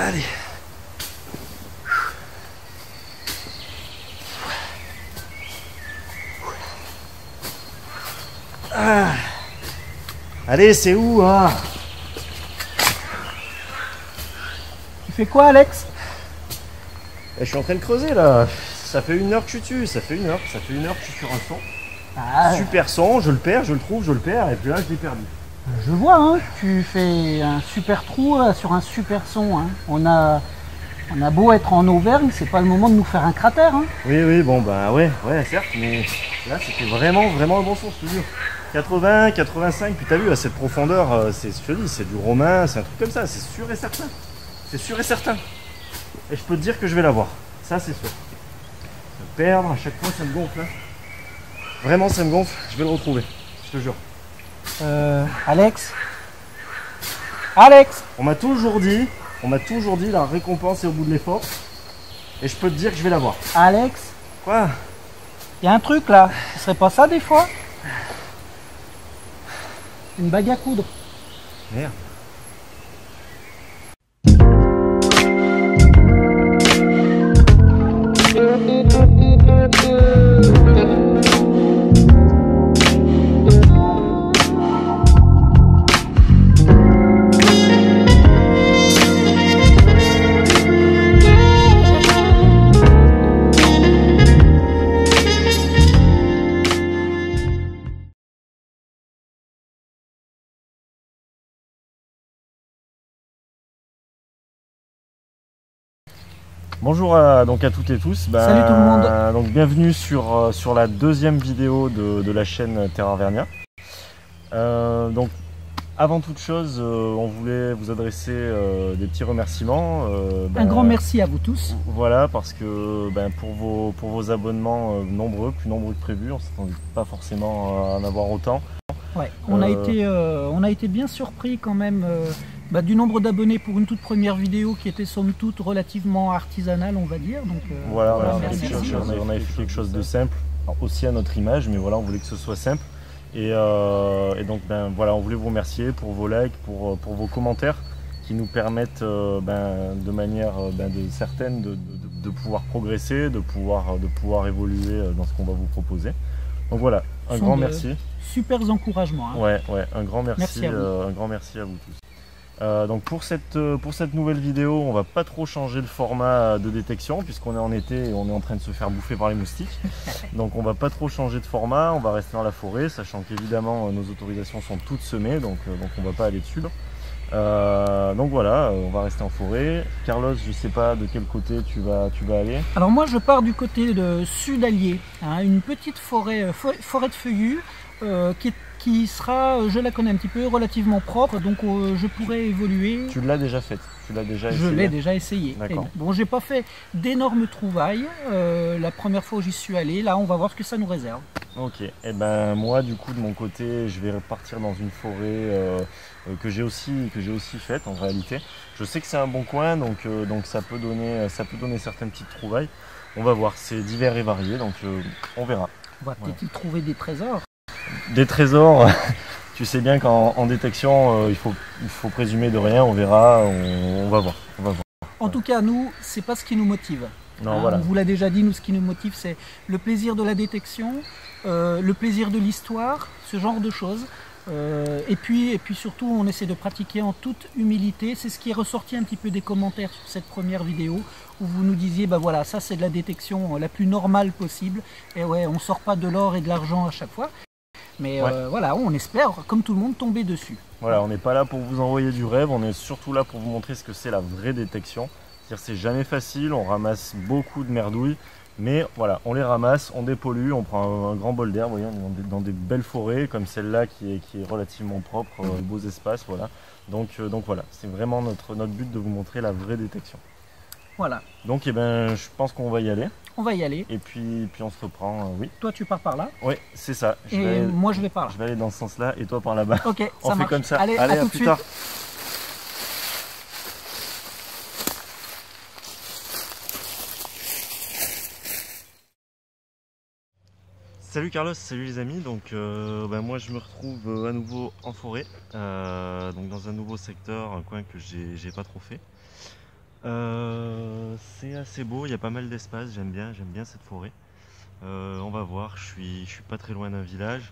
Allez. Ah. Allez, c'est où hein? Tu fais quoi, Alex? Je suis en train de creuser là. Ça fait 1 heure que je suis dessus, ça fait 1 heure. Ça fait 1 heure que je suis sur un son. Ah, Super son, je le perds, je le trouve, je le perds, et puis là je l'ai perdu. je vois, hein, tu fais un super trou sur un super son. Hein. On a beau être en Auvergne, c'est pas le moment de nous faire un cratère. Hein. Oui, bon bah ouais, certes, mais là c'était vraiment un bon son, je te jure. 80, 85, puis t'as vu à cette profondeur, je te dis, c'est du romain, c'est un truc comme ça, c'est sûr et certain. C'est sûr et certain. Et je peux te dire que je vais l'avoir, ça c'est sûr. Le perdre, à chaque fois ça me gonfle. Hein. Vraiment ça me gonfle, je vais le retrouver, je te jure. Alex, on m'a toujours dit la récompense est au bout de l'effort. Et je peux te dire que je vais l'avoir. Alex, Quoi? il y a un truc là, ce serait pas ça des fois? Une bague à coudre. Merde. Bonjour à toutes et tous. Salut tout le monde. Donc bienvenue sur la deuxième vidéo de la chaîne Terra Vernia. Donc avant toute chose, on voulait vous adresser des petits remerciements. Un grand merci à vous tous. Voilà, parce que pour vos abonnements nombreux, plus nombreux que prévu, on ne s'attendait pas forcément à en avoir autant. Ouais, on a été bien surpris quand même du nombre d'abonnés pour une toute première vidéo qui était somme toute relativement artisanale, on va dire. Donc, voilà, on avait merci. fait quelque chose de simple, alors, aussi à notre image, mais voilà, on voulait que ce soit simple. Et donc voilà, on voulait vous remercier pour vos likes, pour vos commentaires qui nous permettent de manière certaine de pouvoir progresser, de pouvoir évoluer dans ce qu'on va vous proposer. Donc voilà, un grand merci. Super encouragements. Hein. Ouais, un grand merci à vous tous. Donc pour cette nouvelle vidéo, on va pas trop changer le format de détection puisqu'on est en été et on est en train de se faire bouffer par les moustiques. Donc on va pas trop changer de format, on va rester dans la forêt, sachant qu'évidemment nos autorisations sont toutes semées, donc on va pas aller dessus. Donc voilà, on va rester en forêt. Carlos, je sais pas de quel côté tu vas aller. Alors moi je pars du côté de Sud-Allier, hein, une petite forêt de feuillus qui sera, je la connais un petit peu, relativement propre, donc je pourrais évoluer. Tu l'as déjà faite? Je l'ai déjà essayé. Bon, j'ai pas fait d'énormes trouvailles la première fois où j'y suis allé, là on va voir ce que ça nous réserve. Ok, et ben moi du coup de mon côté je vais repartir dans une forêt que j'ai aussi faite en réalité. Je sais que c'est un bon coin, donc ça peut donner certaines petites trouvailles. On va voir, c'est divers et varié, donc on verra. On va peut-être y trouver des trésors. Des trésors, tu sais bien qu'en détection il faut présumer de rien, on verra, on va voir. En tout cas, nous, c'est pas ce qui nous motive. Non, voilà. On vous l'a déjà dit, nous, ce qui nous motive, c'est le plaisir de la détection, le plaisir de l'histoire, ce genre de choses. Et puis surtout, on essaie de pratiquer en toute humilité. C'est ce qui est ressorti un petit peu des commentaires sur cette première vidéo, où vous nous disiez, voilà, ça c'est de la détection la plus normale possible. Et ouais, on sort pas de l'or et de l'argent à chaque fois. Mais voilà, on espère, comme tout le monde, tomber dessus. Voilà, on n'est pas là pour vous envoyer du rêve, on est surtout là pour vous montrer ce que c'est la vraie détection. C'est-à-dire c'est jamais facile, on ramasse beaucoup de merdouilles, mais voilà, on les ramasse, on dépollue, on prend un grand bol d'air, vous voyez, on est dans des belles forêts comme celle-là qui est relativement propre, beaux espaces, voilà. Donc voilà, c'est vraiment notre but de vous montrer la vraie détection. Voilà. Donc je pense qu'on va y aller. On va y aller. Et puis on se reprend, oui. Toi tu pars par là. Oui, c'est ça. Moi je vais par là. Je vais aller dans ce sens-là et toi par là-bas. Ok, on fait comme ça. Allez, à tout de suite. Tard. Salut Carlos, salut les amis. Donc moi je me retrouve à nouveau en forêt, donc dans un nouveau secteur, un coin que j'ai pas trop fait. C'est assez beau, il y a pas mal d'espace, j'aime bien cette forêt. On va voir, je suis pas très loin d'un village,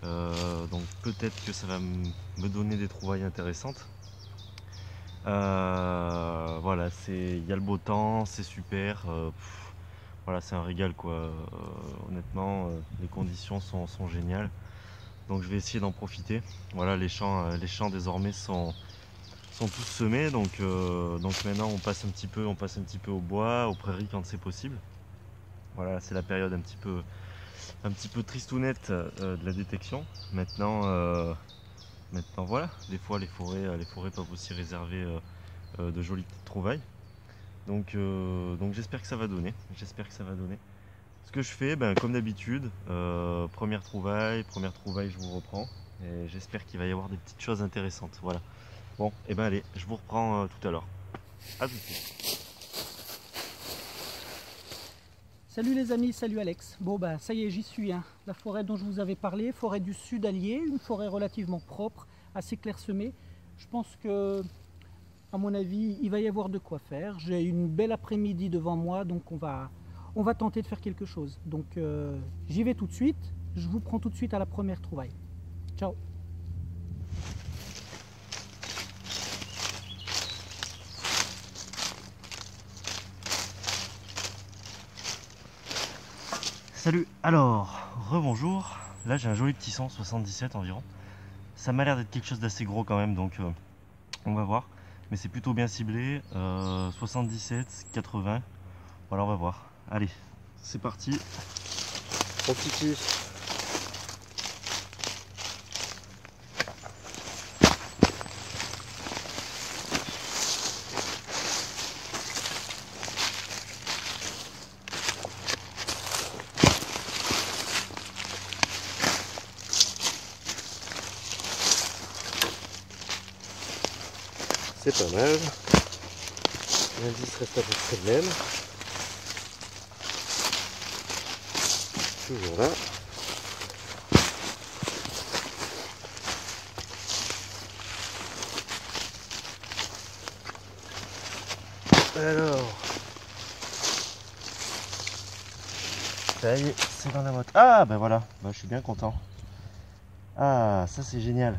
donc peut-être que ça va me donner des trouvailles intéressantes. Voilà, il y a le beau temps, c'est super. Voilà, c'est un régal quoi. Honnêtement, les conditions sont géniales. Donc je vais essayer d'en profiter. Voilà, les champs désormais sont tous semés. Donc maintenant on passe un petit peu au bois, aux prairies quand c'est possible. Voilà, c'est la période un petit peu tristounette de la détection. Maintenant voilà, des fois les forêts peuvent aussi réserver de jolies petites trouvailles. Donc j'espère que ça va donner. Ce que je fais, comme d'habitude, première trouvaille, je vous reprends. Et j'espère qu'il va y avoir des petites choses intéressantes. Voilà. Bon, et allez, je vous reprends tout à l'heure. À tout de suite. Salut les amis, salut Alex. Bon ça y est, j'y suis. La forêt dont je vous avais parlé, forêt du Sud Allier, une forêt relativement propre, assez clairsemée. Je pense que, à mon avis, il va y avoir de quoi faire. J'ai une belle après-midi devant moi, donc on va tenter de faire quelque chose. Donc j'y vais tout de suite. Je vous prends tout de suite à la première trouvaille. Ciao. Salut, alors, rebonjour. Là j'ai un joli petit 177 environ. Ça m'a l'air d'être quelque chose d'assez gros quand même, donc on va voir. Mais c'est plutôt bien ciblé, 77, 80. Voilà, on va voir. Allez, c'est parti. On kiki. C'est pas mal. L'indice reste à peu près le même. Toujours là. Alors. Ça y est, c'est dans la motte. Ah ben voilà, je suis bien content. Ah, ça c'est génial.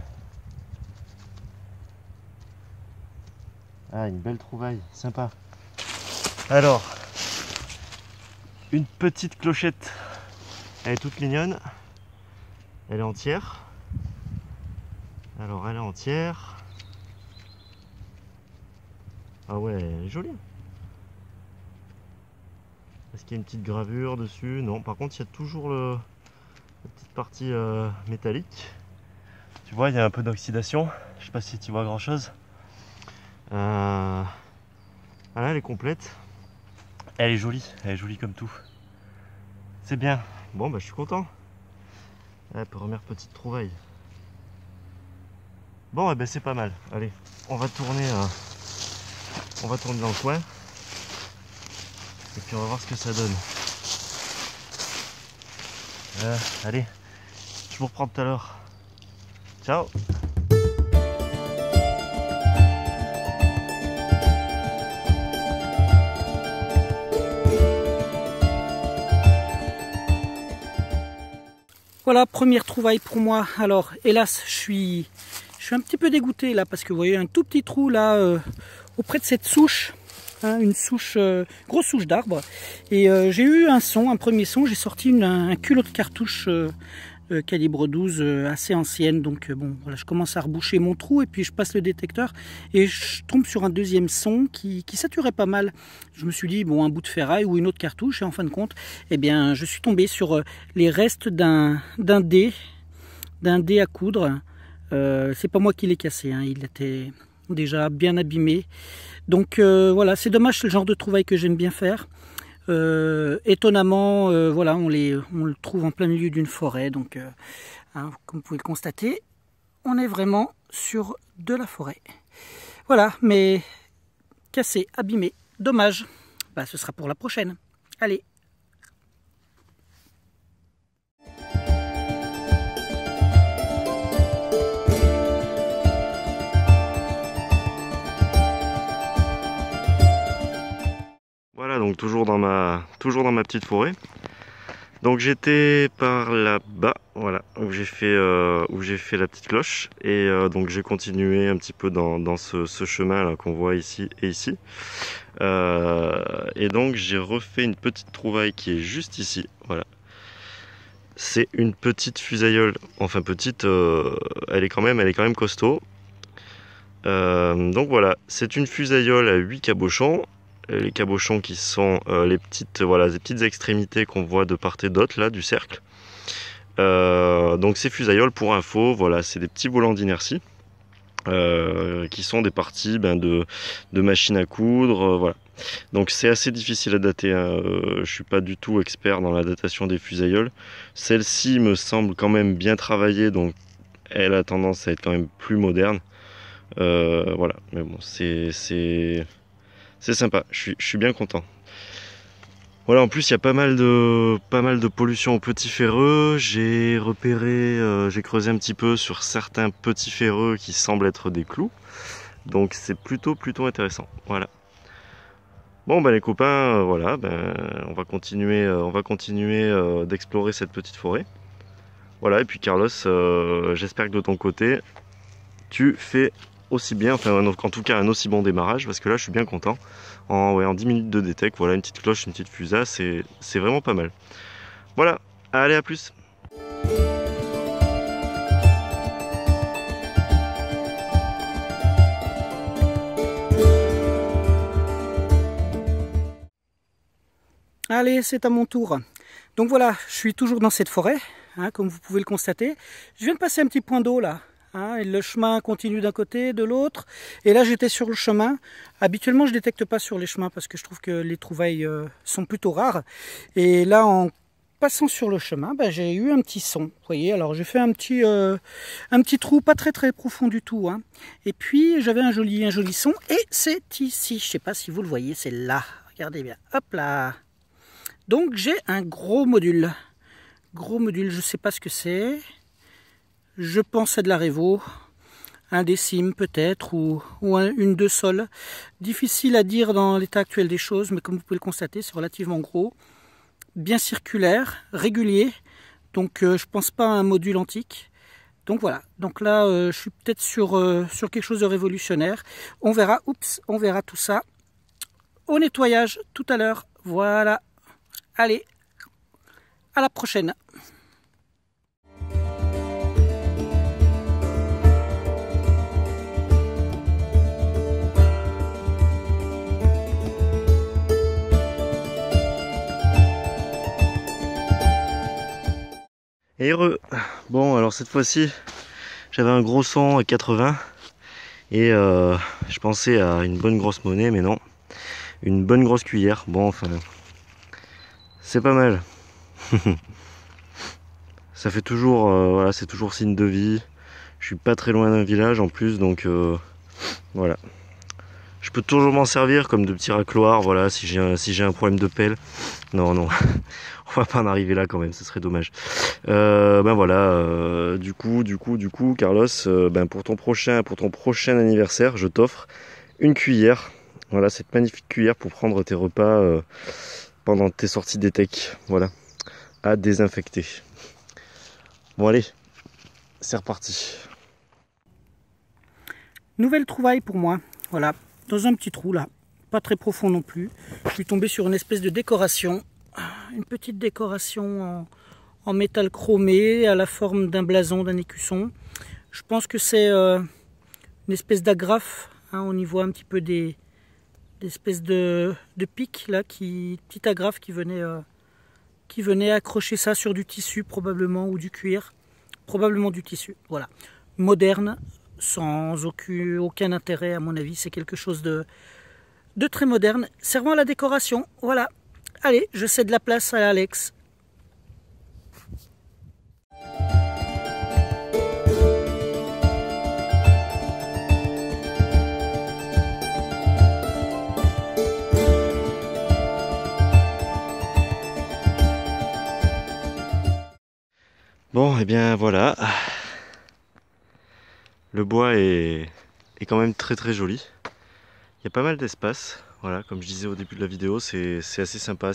Ah, une belle trouvaille, sympa. Alors, une petite clochette. Elle est toute mignonne. Elle est entière. Alors, elle est entière. Ah ouais, elle est jolie. Est-ce qu'il y a une petite gravure dessus? Non, par contre, il y a toujours la petite partie métallique. Tu vois, il y a un peu d'oxydation. Je sais pas si tu vois grand chose. Voilà, elle est complète. Elle est jolie comme tout. C'est bien. Bon, je suis content. Première petite trouvaille. Bon, c'est pas mal. Allez, on va tourner dans le coin. Et puis on va voir ce que ça donne. Allez, je vous reprends tout à l'heure. Ciao. Voilà, première trouvaille pour moi. Alors, hélas, je suis un petit peu dégoûté là parce que vous voyez un tout petit trou là auprès de cette souche, une souche, grosse souche d'arbre. Et j'ai eu un premier son. J'ai sorti un culot de cartouche calibre 12 assez ancienne. Donc bon, voilà, je commence à reboucher mon trou et puis je passe le détecteur et je tombe sur un deuxième son qui saturait pas mal. Je me suis dit bon, un bout de ferraille ou une autre cartouche et en fin de compte, eh bien, je suis tombé sur les restes d'un dé à coudre. C'est pas moi qui l'ai cassé, il était déjà bien abîmé. Donc voilà, c'est dommage, c'est le genre de trouvaille que j'aime bien faire. Étonnamment, voilà, on le trouve en plein milieu d'une forêt, donc comme vous pouvez le constater, on est vraiment sur de la forêt. Voilà, mais cassé, abîmé, dommage. Ce sera pour la prochaine. Allez. donc toujours dans ma petite forêt. Donc j'étais par là-bas, voilà, où j'ai fait la petite cloche. Et donc j'ai continué un petit peu dans ce chemin là qu'on voit ici et ici. Et donc j'ai refait une petite trouvaille qui est juste ici, voilà. C'est une petite fusailleule, enfin petite, elle est quand même costaud. Donc voilà, c'est une fusailleule à 8 cabochons. Les cabochons qui sont les petites extrémités qu'on voit de part et d'autre là du cercle. Donc ces fusailloles, pour info, voilà, c'est des petits volants d'inertie qui sont des parties de machines à coudre, voilà. Donc c'est assez difficile à dater, hein. Je suis pas du tout expert dans la datation des fusailloles. Celle-ci me semble quand même bien travaillée, donc elle a tendance à être quand même plus moderne. Voilà, mais bon, c'est sympa, je suis bien content. Voilà, en plus il y a pas mal de pollution aux petits ferreux. J'ai creusé un petit peu sur certains petits ferreux qui semblent être des clous. Donc c'est plutôt intéressant. Voilà. Bon les copains, voilà, on va continuer d'explorer cette petite forêt. Voilà, et puis Carlos, j'espère que de ton côté, tu fais aussi bien, enfin en tout cas un aussi bon démarrage, parce que là je suis bien content. En 10 minutes de détec, voilà, une petite cloche, une petite fusa, c'est vraiment pas mal. Voilà, allez, à plus. Allez, c'est à mon tour. Donc voilà, je suis toujours dans cette forêt, hein, comme vous pouvez le constater. Je viens de passer un petit point d'eau là. Hein, et le chemin continue d'un côté, de l'autre. Et là, j'étais sur le chemin. Habituellement, je ne détecte pas sur les chemins parce que je trouve que les trouvailles sont plutôt rares. Et là, en passant sur le chemin, j'ai eu un petit son. Vous voyez, alors j'ai fait un petit trou, pas très profond du tout. Hein. Et puis, j'avais un joli son. Et c'est ici. Je ne sais pas si vous le voyez, c'est là. Regardez bien. Hop là. Donc, j'ai un gros module. Gros module, je ne sais pas ce que c'est. Je pense à de la Révo, un décime peut-être, ou une 2 sol. Difficile à dire dans l'état actuel des choses, mais comme vous pouvez le constater, c'est relativement gros. Bien circulaire, régulier, donc je pense pas à un module antique. Donc voilà, donc là je suis peut-être sur quelque chose de révolutionnaire. On verra, on verra tout ça au nettoyage tout à l'heure. Voilà, allez, à la prochaine. Et heureux. Bon, alors cette fois-ci, j'avais un gros son à 80 et je pensais à une bonne grosse monnaie, mais non, une bonne grosse cuillère. Bon, enfin, c'est pas mal. Ça fait toujours, voilà, c'est toujours signe de vie. Je suis pas très loin d'un village en plus, donc voilà. Je peux toujours m'en servir comme de petit racloir, voilà, si j'ai un problème de pelle. Non, on va pas en arriver là quand même, ce serait dommage. Voilà, du coup, Carlos, pour ton prochain anniversaire, je t'offre une cuillère. Voilà, cette magnifique cuillère pour prendre tes repas pendant tes sorties d'étec. Voilà, à désinfecter. Bon allez, c'est reparti. Nouvelle trouvaille pour moi, voilà. Dans un petit trou là, pas très profond non plus. Je suis tombé sur une espèce de décoration, une petite décoration en métal chromé à la forme d'un blason, d'un écusson. Je pense que c'est une espèce d'agrafe, hein, on y voit un petit peu des espèces de pics là, petite agrafe qui venait accrocher ça sur du tissu probablement ou du cuir, probablement du tissu. Voilà, moderne. Sans aucun intérêt à mon avis, c'est quelque chose de très moderne, servant à la décoration. Voilà, allez, je cède la place à Alex. Bon, et bien voilà. Le bois est quand même très joli. y a pas mal d'espace. Voilà, comme je disais au début de la vidéo, c'est assez sympa.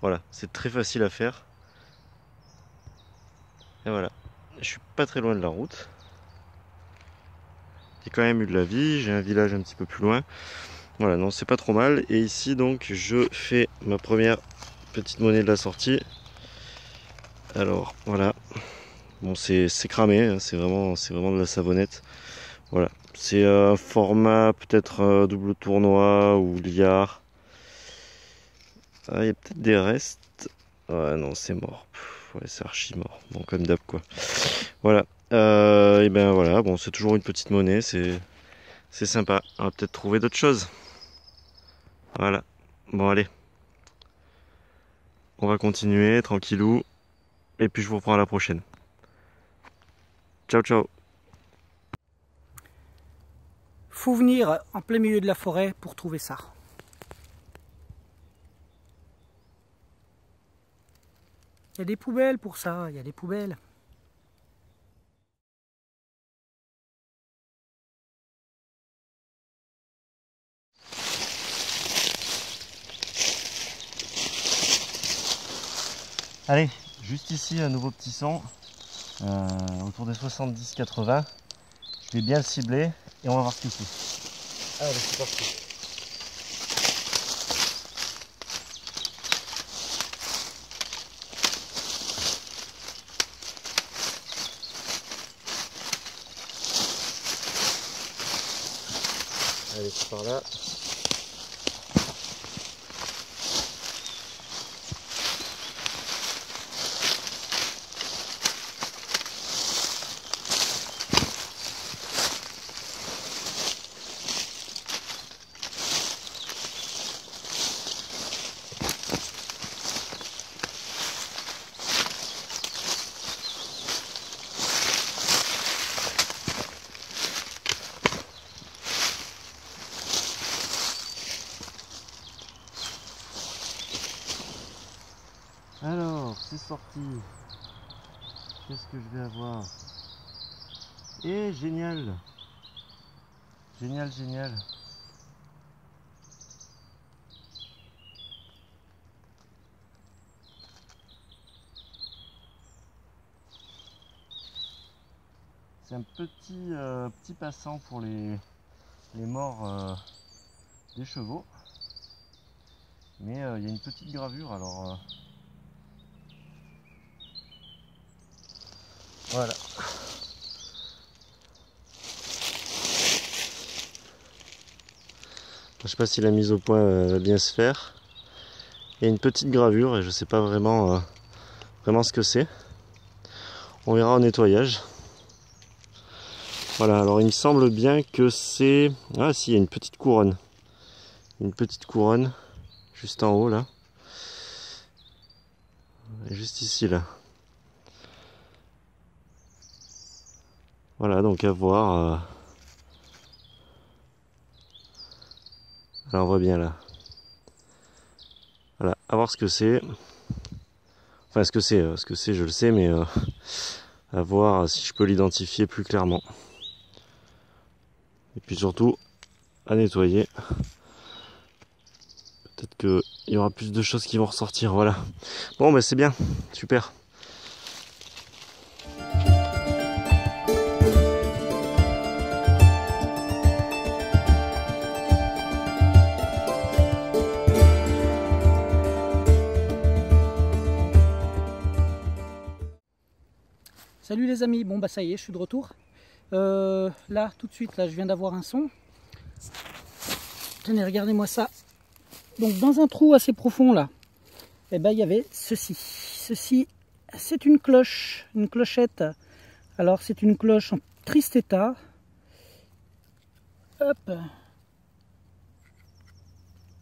Voilà, c'est très facile à faire. Et voilà, je suis pas très loin de la route. J'ai quand même eu de la vie, j'ai un village un petit peu plus loin. Voilà, non, c'est pas trop mal. Et ici, donc, je fais ma première petite monnaie de la sortie. Alors, voilà. Bon, c'est cramé, hein, c'est vraiment de la savonnette. Voilà, c'est un format peut-être double tournoi ou liard. Ah, il y a peut-être des restes. Ouais, non, c'est mort. Pff, ouais, c'est archi mort. Bon, comme d'hab, quoi. Voilà. Et ben voilà, bon, c'est toujours une petite monnaie, c'est sympa. On va peut-être trouver d'autres choses. Voilà. Bon, allez. On va continuer, tranquillou. Et puis je vous reprends à la prochaine. Ciao, ciao. Faut venir en plein milieu de la forêt pour trouver ça. Il y a des poubelles pour ça, il y a des poubelles. Allez, juste ici, un nouveau petit son, autour des 70-80. Je vais bien le cibler et on va voir ce que c'est. Allez, c'est parti. Allez, c'est par là. Alors, c'est sorti. Qu'est-ce que je vais avoir? Et génial! Génial, génial! C'est un petit passant pour les morts des chevaux. Mais il y a une petite gravure, alors voilà. Je sais pas si la mise au point va bien se faire. Il y a une petite gravure et je sais pas vraiment ce que c'est. On verra au nettoyage. Voilà, alors il me semble bien que c'est... Ah si, il y a une petite couronne. Une petite couronne, juste en haut là. Et juste ici là. Voilà, donc à voir. Là on voit bien là. Voilà, à voir ce que c'est. Enfin ce que c'est je le sais, mais à voir si je peux l'identifier plus clairement. Et puis surtout à nettoyer. Peut-être qu'il y aura plus de choses qui vont ressortir, voilà. Bon bah c'est bien, super. Salut les amis, bon bah ça y est, je suis de retour. Là, tout de suite, là, je viens d'avoir un son. Tenez, regardez-moi ça. Donc dans un trou assez profond là, eh ben, il y avait ceci. Ceci, c'est une cloche, une clochette. Alors c'est une cloche en triste état. Hop.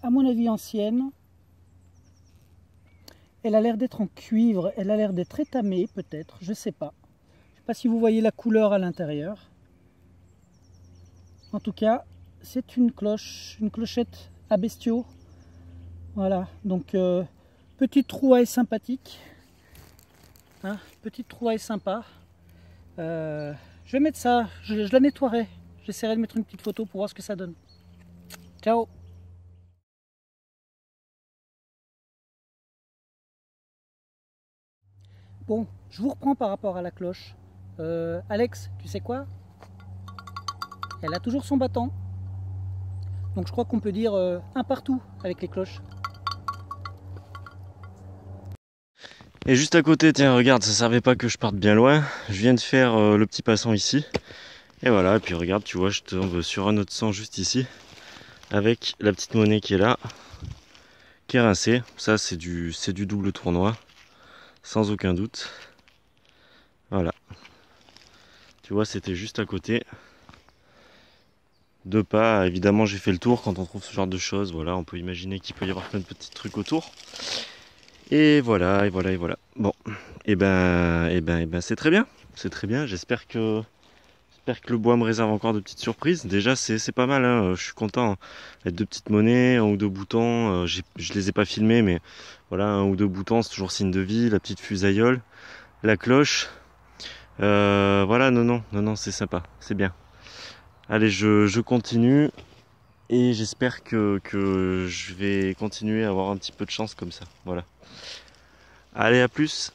À mon avis ancienne. Elle a l'air d'être en cuivre, elle a l'air d'être étamée peut-être, je sais pas. Je sais pas si vous voyez la couleur à l'intérieur. En tout cas, c'est une cloche, une clochette à bestiaux. Voilà, donc petite trouvaille sympathique. Hein, petite trouvaille sympa. Je vais mettre ça, je la nettoierai. J'essaierai de mettre une petite photo pour voir ce que ça donne. Ciao. Bon, je vous reprends par rapport à la cloche. Alex, tu sais quoi? Elle a toujours son bâton. Donc je crois qu'on peut dire un partout avec les cloches. Et juste à côté, tiens, regarde, ça servait pas que je parte bien loin. Je viens de faire le petit passant ici. Et voilà, et puis regarde, tu vois, je tombe sur un autre sang juste ici. Avec la petite monnaie qui est là, qui est rincée. Ça, c'est du double tournoi, sans aucun doute. Voilà. Tu vois, c'était juste à côté. 2 pas, évidemment, j'ai fait le tour. Quand on trouve ce genre de choses, voilà, on peut imaginer qu'il peut y avoir plein de petits trucs autour. Et voilà, et voilà, et voilà. Bon, et ben, c'est très bien. C'est très bien. J'espère que le bois me réserve encore de petites surprises. Déjà, c'est pas mal, hein. Je suis content. Les 2 petites monnaies, 1 ou 2 boutons. Je les ai pas filmés, mais voilà, 1 ou 2 boutons, c'est toujours signe de vie. La petite fusaïole, la cloche. Voilà, non, c'est sympa, c'est bien. Allez, je continue. Et j'espère que je vais continuer à avoir un petit peu de chance comme ça. Voilà. Allez, à plus.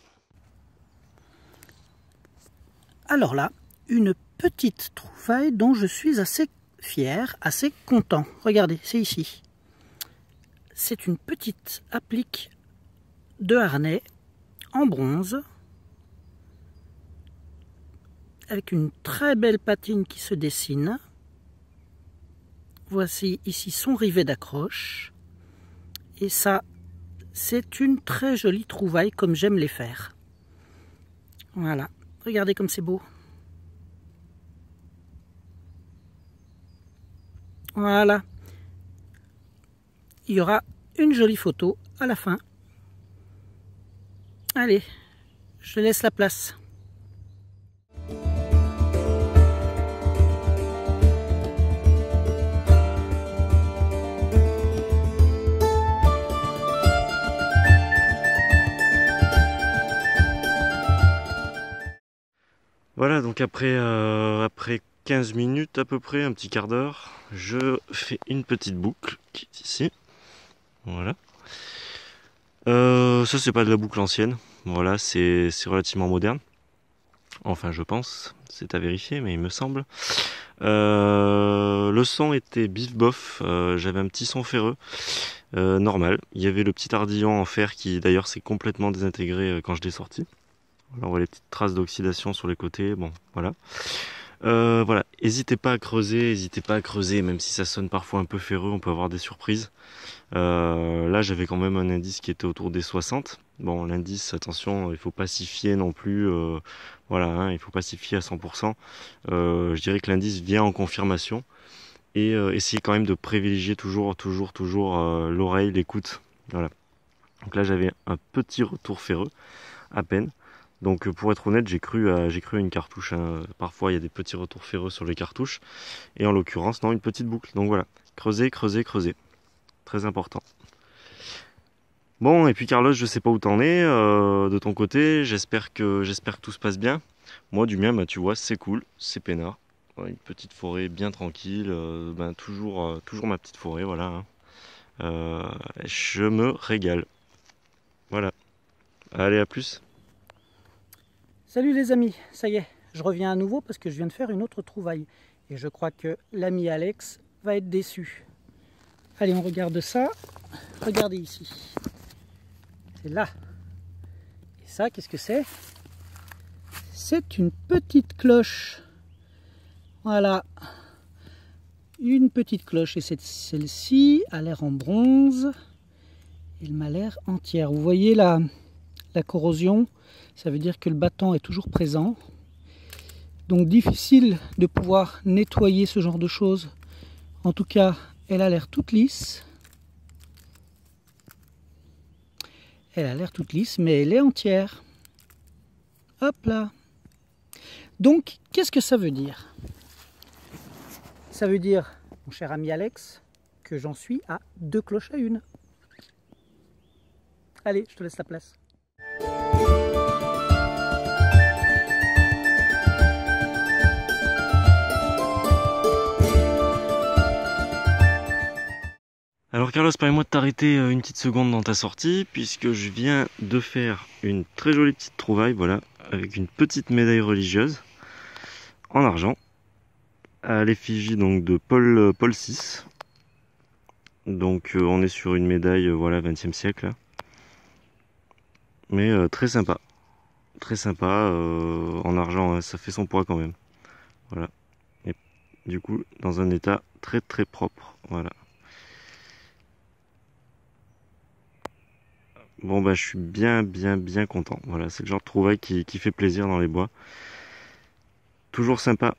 Alors là, une petite trouvaille dont je suis assez fier, assez content. Regardez, c'est ici. C'est une petite applique de harnais en bronze avec une très belle patine qui se dessine. Voici ici son rivet d'accroche. Et ça, c'est une très jolie trouvaille comme j'aime les faire. Voilà, regardez comme c'est beau. Voilà. Il y aura une jolie photo à la fin. Allez, je laisse la place. Voilà, donc après 15 minutes à peu près, un petit quart d'heure, je fais une petite boucle qui est ici. Voilà. Ça, c'est pas de la boucle ancienne. Voilà, c'est relativement moderne. Enfin, je pense. C'est à vérifier, mais il me semble. Le son était bif bof. J'avais un petit son ferreux. Normal. Il y avait le petit ardillon en fer qui, d'ailleurs, s'est complètement désintégré quand je l'ai sorti. Voilà, on voit les petites traces d'oxydation sur les côtés. Bon, voilà. Voilà, n'hésitez pas à creuser, même si ça sonne parfois un peu ferreux, on peut avoir des surprises. Là, j'avais quand même un indice qui était autour des 60. Bon, l'indice, attention, il faut pas s'y fier non plus. Voilà, hein, il faut pas s'y fier à 100%. Je dirais que l'indice vient en confirmation. Et essayez quand même de privilégier toujours l'oreille, l'écoute. Voilà. Donc là, j'avais un petit retour ferreux, à peine. Donc pour être honnête, j'ai cru à une cartouche, hein. Parfois il y a des petits retours ferreux sur les cartouches. Et en l'occurrence, non, une petite boucle. Donc voilà, creuser. Très important. Bon, et puis Carlos, je sais pas où t'en es de ton côté. J'espère que tout se passe bien. Moi, du mien, bah, tu vois, c'est cool, c'est peinard. Ouais, une petite forêt bien tranquille. Toujours ma petite forêt, voilà. Hein. Je me régale. Voilà. Allez, à plus. Salut les amis, ça y est, je reviens à nouveau parce que je viens de faire une autre trouvaille. Et je crois que l'ami Alex va être déçu. Allez, on regarde ça. Regardez ici. C'est là. Et ça, qu'est-ce que c'est? C'est une petite cloche. Voilà. Une petite cloche. Et celle-ci a l'air en bronze. Elle m'a l'air entière. Vous voyez la corrosion? Ça veut dire que le bâton est toujours présent. Donc difficile de pouvoir nettoyer ce genre de choses. En tout cas, elle a l'air toute lisse. Elle a l'air toute lisse, mais elle est entière. Hop là. Donc, qu'est-ce que ça veut dire? Ça veut dire, mon cher ami Alex, que j'en suis à 2 cloches à 1. Allez, je te laisse la place. Alors Carlos, permets-moi de t'arrêter une petite seconde dans ta sortie, puisque je viens de faire une très jolie petite trouvaille, voilà, avec une petite médaille religieuse en argent, à l'effigie donc de Paul VI. Donc on est sur une médaille, voilà, 20e siècle, mais très sympa, en argent, hein, ça fait son poids quand même, voilà, et du coup dans un état très propre, voilà. Bon bah je suis bien content. Voilà, c'est le genre de trouvaille qui fait plaisir dans les bois. Toujours sympa.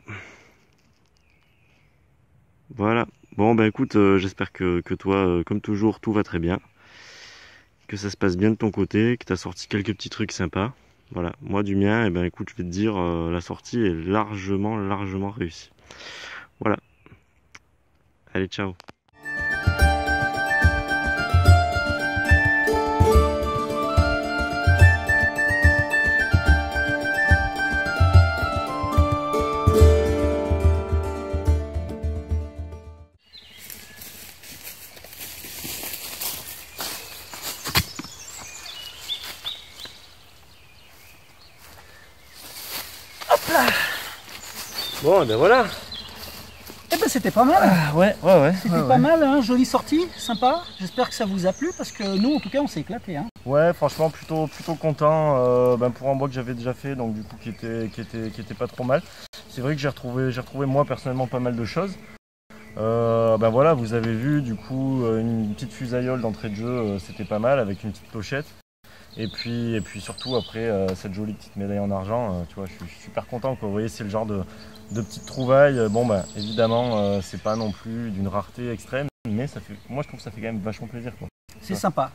Voilà. Bon bah écoute, j'espère que toi, comme toujours, tout va très bien. Que ça se passe bien de ton côté, que tu as sorti quelques petits trucs sympas. Voilà. Moi du mien, et ben écoute, je vais te dire, la sortie est largement réussie. Voilà. Allez, ciao. Bon, et ben voilà. Eh ben c'était pas mal. Ouais. C'était pas mal, hein, jolie sortie, sympa. J'espère que ça vous a plu parce que nous, en tout cas, on s'est éclaté. Hein. Ouais, franchement, plutôt content pour un bois que j'avais déjà fait, donc du coup qui était pas trop mal. C'est vrai que j'ai retrouvé moi personnellement pas mal de choses. Ben voilà, vous avez vu du coup une petite fusaïole d'entrée de jeu, c'était pas mal avec une petite clochette. Et puis surtout après cette jolie petite médaille en argent, tu vois, je suis super content quoi. Vous voyez, c'est le genre de petites trouvailles. Bon ben évidemment c'est pas non plus d'une rareté extrême, mais ça fait, moi je trouve que ça fait quand même vachement plaisir quoi. C'est sympa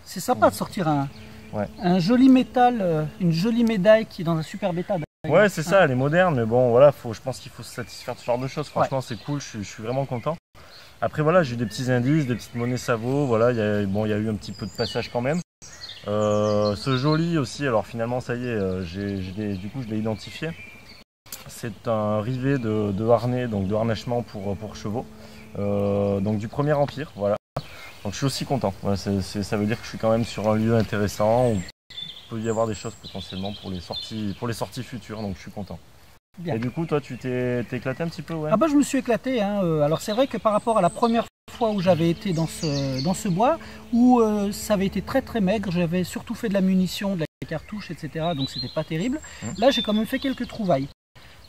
de sortir un joli métal, une jolie médaille qui est dans un super état. Ouais, c'est ça, elle est moderne, mais bon voilà, je pense qu'il faut se satisfaire de ce genre de choses. Franchement c'est cool, je suis vraiment content. Après voilà, j'ai eu des petits indices, des petites monnaies Savo, voilà, il y a eu un petit peu de passage quand même. Ce joli aussi, alors finalement ça y est, du coup je l'ai identifié. C'est un rivet de harnais, donc de harnachement pour chevaux, donc du Premier Empire, voilà. Donc je suis aussi content, voilà, ça veut dire que je suis quand même sur un lieu intéressant où il peut y avoir des choses potentiellement pour les sorties futures, donc je suis content. Bien. Et du coup toi tu t'es éclaté un petit peu, ouais? Ah bah je me suis éclaté, hein. Alors c'est vrai que par rapport à la première fois où j'avais été dans ce bois, où ça avait été très maigre, j'avais surtout fait de la munition, de la cartouche, etc. Donc c'était pas terrible. Là j'ai quand même fait quelques trouvailles.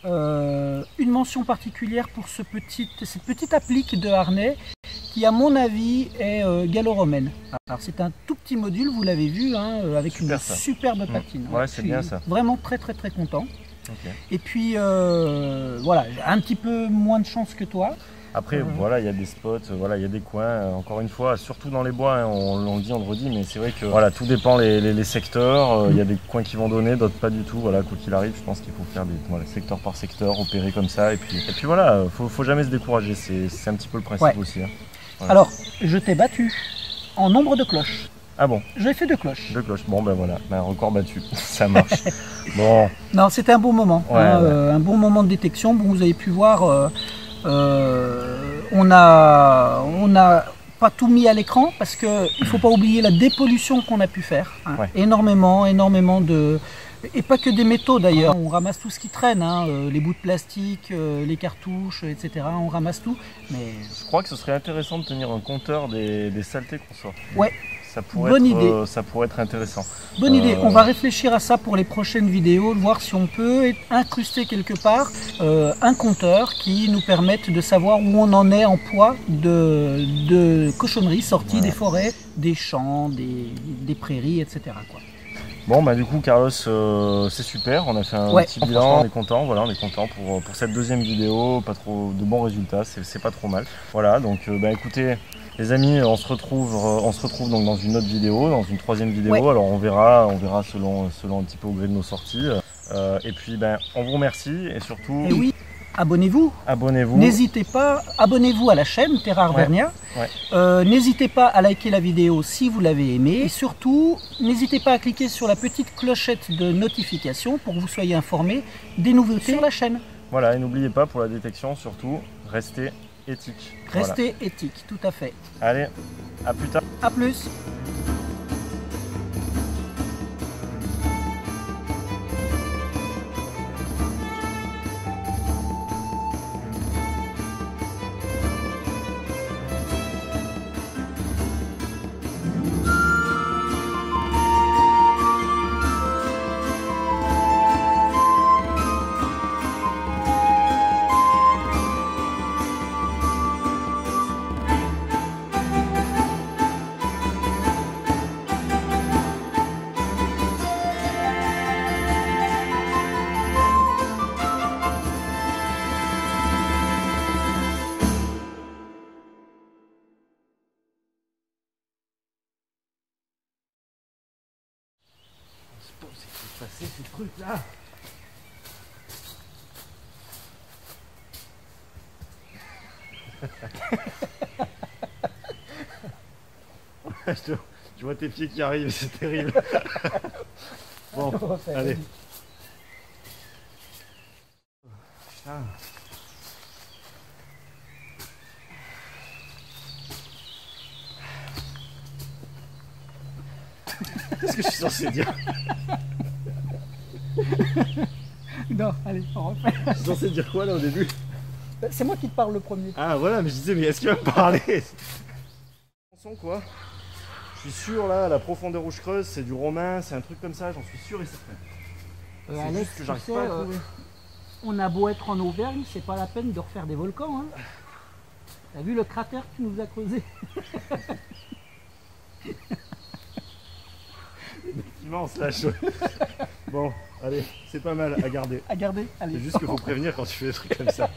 Une mention particulière pour cette petite applique de harnais qui à mon avis est gallo-romaine. Alors c'est un tout petit module, vous l'avez vu, hein, avec une superbe patine. Ouais, c'est bien ça. Vraiment très content. Okay. Et puis voilà, j'ai un petit peu moins de chance que toi. Après voilà, il y a des spots, voilà, il y a des coins, encore une fois, surtout dans les bois, hein, on le dit, on le redit, mais c'est vrai que voilà, tout dépend les secteurs, il y a des coins qui vont donner, d'autres pas du tout, voilà, quoi qu'il arrive, je pense qu'il faut faire secteur par secteur, opérer comme ça, et puis voilà, faut jamais se décourager, c'est un petit peu le principe aussi. Hein. Voilà. Alors, je t'ai battu en nombre de cloches. Ah bon? J'ai fait 2 cloches. 2 cloches, bon ben voilà, un record battu, ça marche. Bon. Non, c'était un bon moment, un bon moment de détection. Bon, vous avez pu voir, on a pas tout mis à l'écran parce qu'il ne faut pas oublier la dépollution qu'on a pu faire. Hein. Énormément de... Et pas que des métaux d'ailleurs, on ramasse tout ce qui traîne, hein, les bouts de plastique, les cartouches, etc. On ramasse tout. Mais... Je crois que ce serait intéressant de tenir un compteur des saletés qu'on sort. Ouais. Bonne idée. Ça pourrait être intéressant. Bonne idée. On va réfléchir à ça pour les prochaines vidéos, voir si on peut incruster quelque part un compteur qui nous permette de savoir où on en est en poids de cochonneries sorties des forêts, des champs, des prairies, etc. quoi. Bon bah du coup Carlos, c'est super, on a fait un petit bilan, on est content, voilà, on est content pour cette deuxième vidéo, pas trop de bons résultats, c'est pas trop mal. Voilà, donc bah écoutez les amis, on se retrouve donc dans une autre vidéo, dans une 3e vidéo, alors on verra selon un petit peu au gré de nos sorties. Et puis ben on vous remercie et surtout... Et oui, abonnez-vous. N'hésitez pas, abonnez-vous à la chaîne Terra Arvernia. N'hésitez pas à liker la vidéo si vous l'avez aimée. Et surtout, n'hésitez pas à cliquer sur la petite clochette de notification pour que vous soyez informés des nouveautés sur la chaîne. Voilà, et n'oubliez pas pour la détection surtout, restez éthique. Restez éthique, tout à fait. Allez, À plus tard. À plus. Passer ces trucs là. Je vois tes pieds qui arrivent, c'est terrible. Bon, allez. Putain. Qu'est-ce que je suis censé dire? Non, allez, on refait. Je suis censé dire quoi là au début? C'est moi qui te parle le premier. Ah voilà, mais je disais, mais est-ce qu'il va me parler? Quoi? Je suis sûr là, la profondeur où je creuse, c'est du romain, c'est un truc comme ça, j'en suis sûr et certain. C'est Alex, juste que j'arrive tu sais, pas à trouver. on a beau être en Auvergne, c'est pas la peine de refaire des volcans. Hein. T'as vu le cratère que tu nous as creusé? Immense la chose. Bon, allez, c'est pas mal à garder. À garder, allez. C'est juste qu'il faut prévenir quand tu fais des trucs comme ça.